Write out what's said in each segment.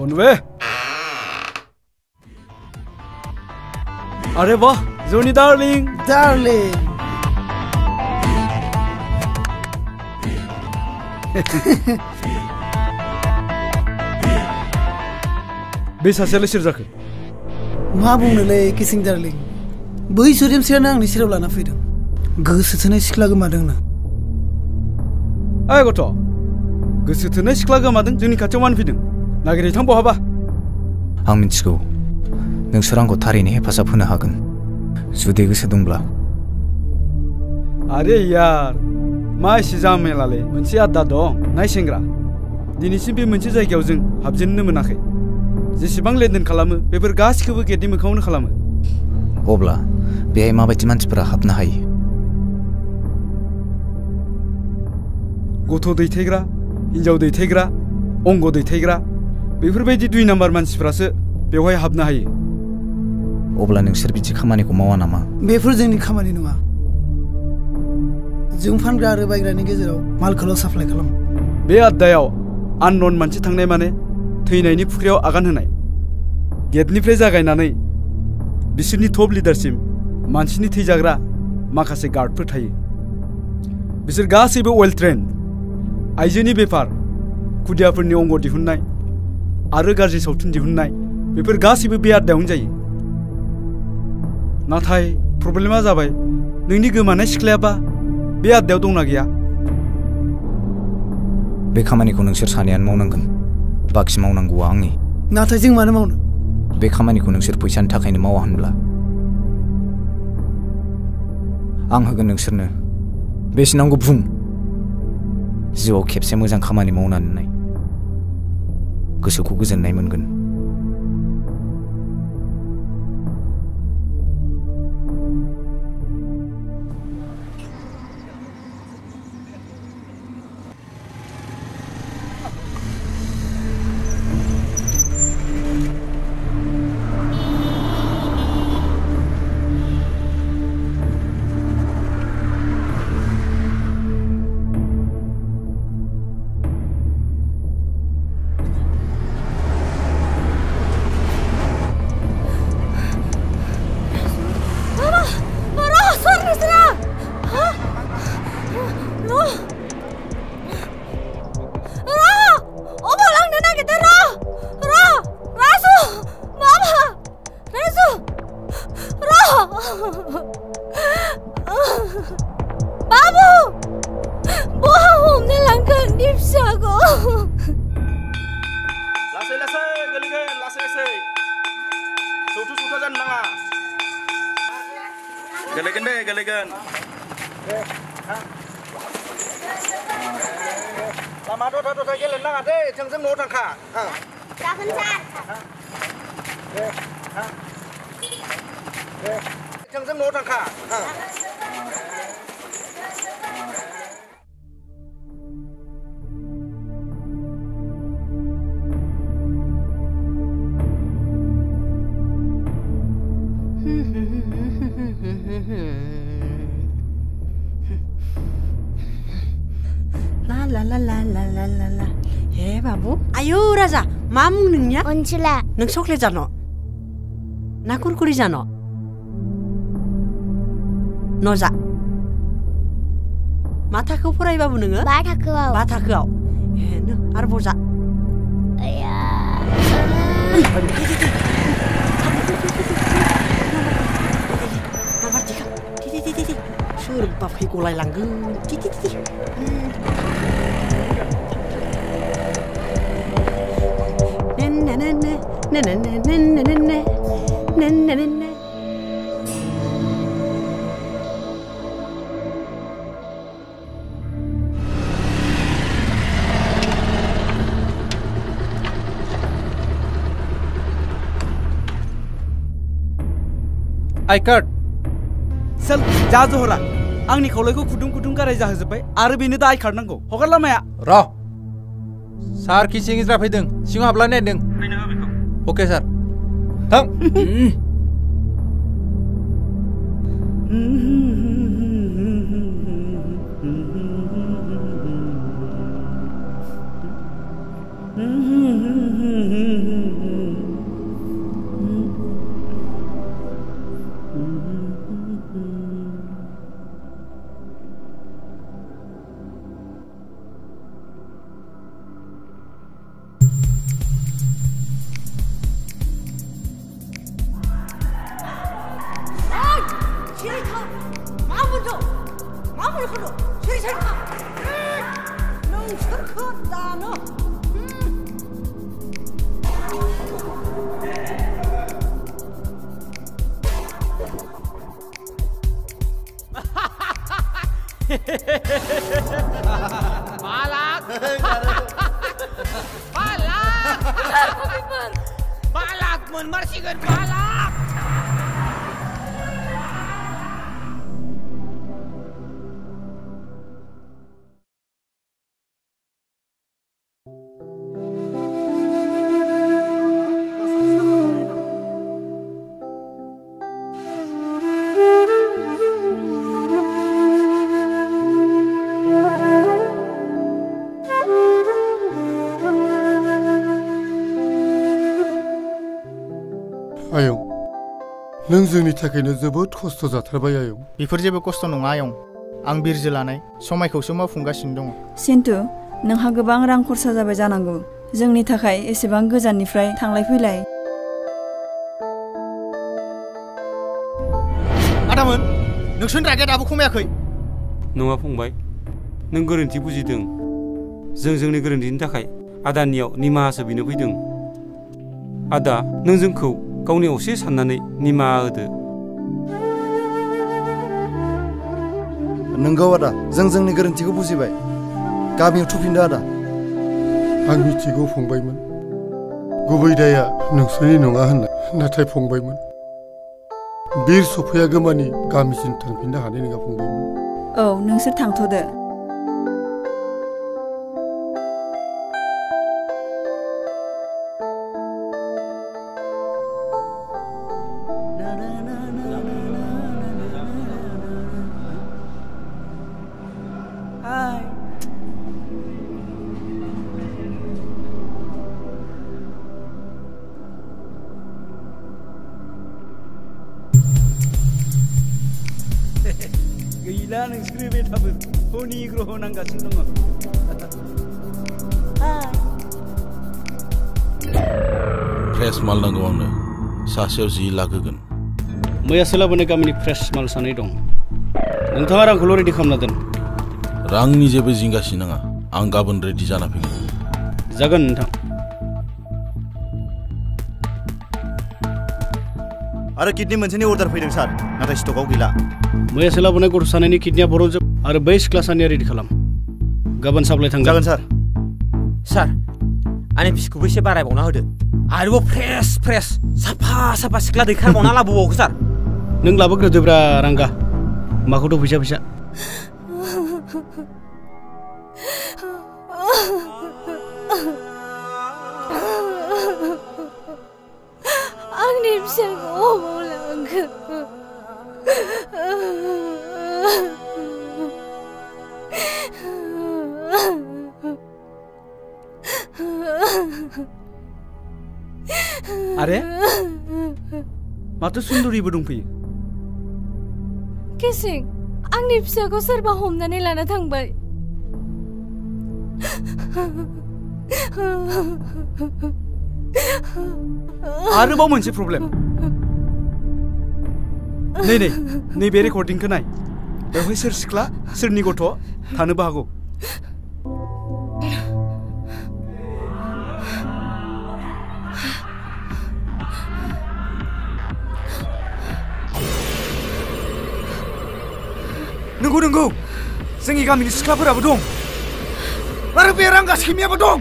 बे अरे वाह जोनी डार्लिंग बे सासेयालाय सोर जाखो मा बुंनोलै किसिं डार्लिं बै सोद्रोमसायानो आंनि सेराव लाना फैदों गोसो थोनाय सिख्ला गोमादोंनो ओइ गथ' गोसो थोनाय सिख्ला गोमादों जोंनि खाथियाव मानो फैदों नागिरै थां बहाबा आं मिथिगौ नोंसोर आंखौ थारैनो हेफाजाब होनो हागोन जुदि गोसो दंब्ला आरे यार मा एसे जामेलालै मोनसे आद्दा दं नाय सेंग्रा दिनैसिम बे मोनसे जायगायाव जों हाबजेननो मोनाखै जेसेबां लेनदेन खालामो बेफोर गासिखौबो गेटनि मोखाङावनो खालामो अब्ला बेहाय माबायदि मानसिफोरा हाबनो हायो गथ' दैथायग्रा हिन्जाव दैथायग्रा अंग दैथायग्रा बेफोरबायदि 2 नाम्बार मानसिफ्रासो बेवहाय हाबनो हायो अब्ला नोंसोर बिदि खामानिखौ मावा नामा बेफोर जोंनि खामानि नङा जों फानग्रा आरो बायग्रानि गेजेराव मालखौल' साप्लाय खालाम बे आड्डायाव आननन मानसि थांनाय माने थैनायनि फुख्रियाव आगान होनाय गेटनिफ्राय जागायनानै बिसोरनि टप लिडारसिम मानसिनि थैजाग्रा माखासे गार्डफोर थायो बिसोर गासैबो वेल ट्रेन्ड आइजोनि बेफार खुदियाफोरनि अंग दिहुननाय आरो गाज्रि सावथुन दिहुननाय बेफोर गासैबो बे आड्डायावनो जायो नाथाय प्रब्लेमा जाबाय नोंनि गोमानाय सिख्लायाबा बे आड्डायाव दंना गैया बे खामानिखौ नोंसोर सानैयानो मावनांगोन बाखि मावनांगौआ आंनि नाथाय जों मानो मावनो बे खामानिखौ नोंसोर फैसानि थाखायनो मावा होनब्ला आं होगोन नोंसोरनो बेसे नांगौ बुं जिउआव खेबसे मोजां खामानि मावनानै नाय गोसोखौ गोजोननाय मोनगोन लामा दथा गेलेनो नाङा दै थोंजों न'आव थांखा जागोन सार थोंजों न'आव थांखा लालालालालालाला हे बाबु आयौ राजा मा मुं नोंनिया अनसुला नों चक्लेट जान' ना कुरकुरि जान' न' जा मा थाखोआव फरायबाबु नोङो 5 थाखोआव 5 थाखोआव ए नो आरोबाव जा आया सोरबा फैगलायलांगोन आई कार्ड चल जा जहरा आंनि खावलायखौ गुदुं गुदुं गाराय जाहोजोब्बाय आरो बेनो दा आई कार्ड नांगौ हगार लामाया र सार किसिं हिजरा फैदों सिङाव हाबलाय नायदों फैनो हो बेखौ अके सार थां नोंसोरखौ दानो Balak! Balak! Balak! Marsigan balak! आयं नों जोंनि थाखायनो जोबोद खस्थ' जाथारबाय आयं बेफोर जेबो खस्थ' नङा आयं आं बिरजो लानाय समायखौसो मावफुंगासिनो दङ सिन्टु नोंहा गोबां रां खरसा जाबाय जानांगौ जोंनि थाखाय एसेबां गोजाननिफ्राय थांलाय फैलाय आदामोन नोंसोरनि रागाया दाबो खमायाखै नङा फंबाय नों गोरोन्थि बुजिदों जों जोंनि गोरोन्थिनि थाखाय आदानियाव निमाहासो बिनो फैदों आदा नों जोंखौ गावनि असे साननानै निमाहा होदो नंगौ आदा जों जोंनि गोरोन्थिखौ बुजिबाय गामियाव थुफिनदो आदा आं मिथिगौ फंबायमोन गुबै दाया नोंसोरनि नङा होनना नाथाय फंबायमोन बिर सफैया गोमानि गामिसिम थांफिननो हानाय नङा फंबायमोन औ नोंसोर थांथ'दो गैला नोंसोरो बे थाबो हनि ग्रह नांगासिनो दङ फ्रेस माल नांगौ आंनो सासेयाव 10 लाख होगोन मैयासो लाबोनाय गामिनि फ्रेस माल सानै दं नोंथाङा रांखौल' रेडि खालामना दोन रांनि जेबो जिंगासि नाङा आं गाबोन रेडि जाना फैगोन जागोन नोंथां आरो किडनि मोनसेनि अर्डार फैदों सार नाथाय स्टकआव गैला मैयासो लाबोनाय गथ' सानैनि किडनिया बरनजोब आरो बै सिख्ला सानैया रेडि खालाम गाबोन साप्लाय थांगोन जागोन सार सार आंनि बिस्कुटखौ एसे बारायबावना होदो आरोबाव फ्रेस साफा सिख्ला दैखारबावना लाबोबावखो सार नों लाबोग्रोदोब्रा रांगा माखौथ' फैसा आंनि फिसाखौ अबाव लांखो आरे माथो सुन्दरिबो दंफैयो किसिं आंनि फिसाखौ सोरबा हमनानै लाना थांबाय आरोबाव मोनसे प्रब्लेम नैबे रेकर्डिंखौ नाय बेवहाय सोर सिख्ला सोरनि गथ' थानोबो हागौ नंगौ जोंनि गामिनि सिख्लाफोराबो दं आरो बे रांगा सैमायाबो दं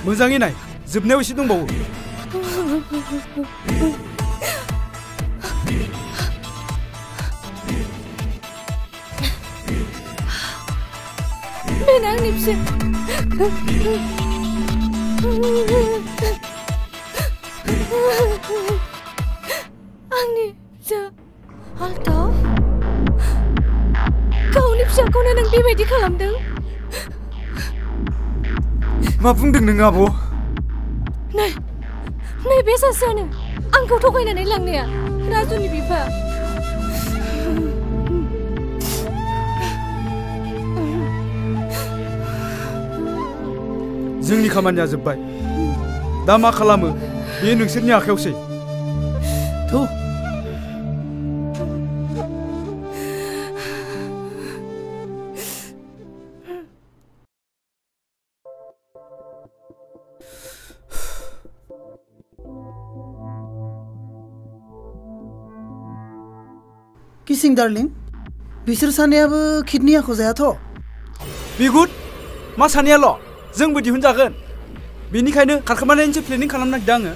मोजाङै नाय जोबनायाव एसे दंबावो बेनो आंनि फिसा आंनि फिसा आल्ताफ गावनि फिसाखौनो नों बेबायदि खालामदों मा बुंदों नों आब' नै बे सासेयानो आंखौ थगायनानै लांनाया राजुनि बिफा जोंनि खामानिया जोब्बाय दा मा खालामो बेयो नोंसोरनि आखायावसै किसिं डार्लिं बिसोर सानैयाबो किडनि आख' जायाथ'। बिगुद मा सानैयाल' जोंबो दिहुनजागोन। बेनिखायनो खारखोमानायनिसो प्लेनिं खालामनो नागिरदों आङो।